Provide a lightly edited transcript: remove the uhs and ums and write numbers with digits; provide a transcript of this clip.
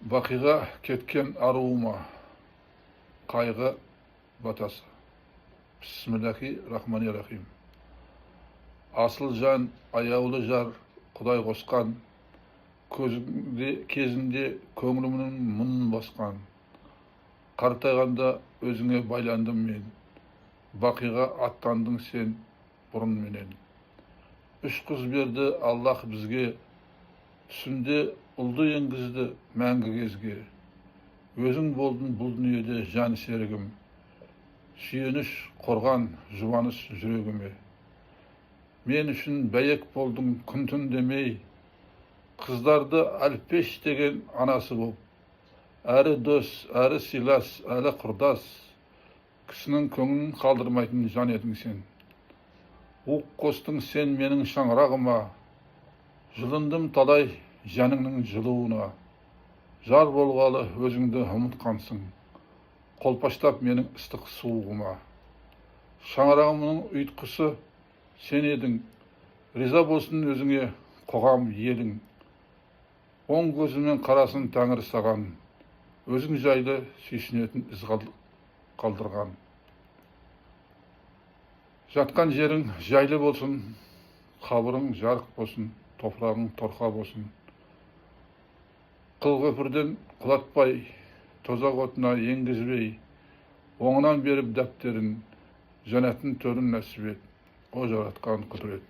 Бақиға кеткен аруыма, қайғы батасы. Бисмиллахи-рахмани-рахим. Асыл жан, аяулы жар, Құдай қосқан, кезінде көңілімнің мұңын басқан. Қартайғанда өзіңе байландым мен, бақиға аттандың сен бұрын менен. Үш қыз берді Аллах бізге, түсінде ұлды енгізді мәңгі кезге. Өзің болдың бұл дүниеде жан серігім, сүйеніш қорған жұбаныш жүрегіме. Мен үшін бәйек болдың күн-түн демей, қыздарды әлпеш деген анасы боп, әрі дос, әрі сыйлас, әрі құрдас, кісінің көңілін қалдырмайтын жан едің сен. Уқ қостың сен менің шаңырағыма, жылындым талай жаныңның жылуына. Жар болғалы өзіңді ұмытқансың, қолпаштап менің ыстық суығыма. Шаңырағымның ұйытқысы сен едің, риза болсын өзіңе қоғам елің. Оң көзімен қарасын тәңір саған, өзің жайлы сүйсінетін із қалдырған. Жатқан жерің жайлы болсын, қабырың жарық болсын, топырағың торқа болсын. Қыл көпірден құлатпай, тозақ отына енгізбей, оңынан беріп дәптерін, жәннаттың төрін нәсіп ет, о жаратқан құдірет.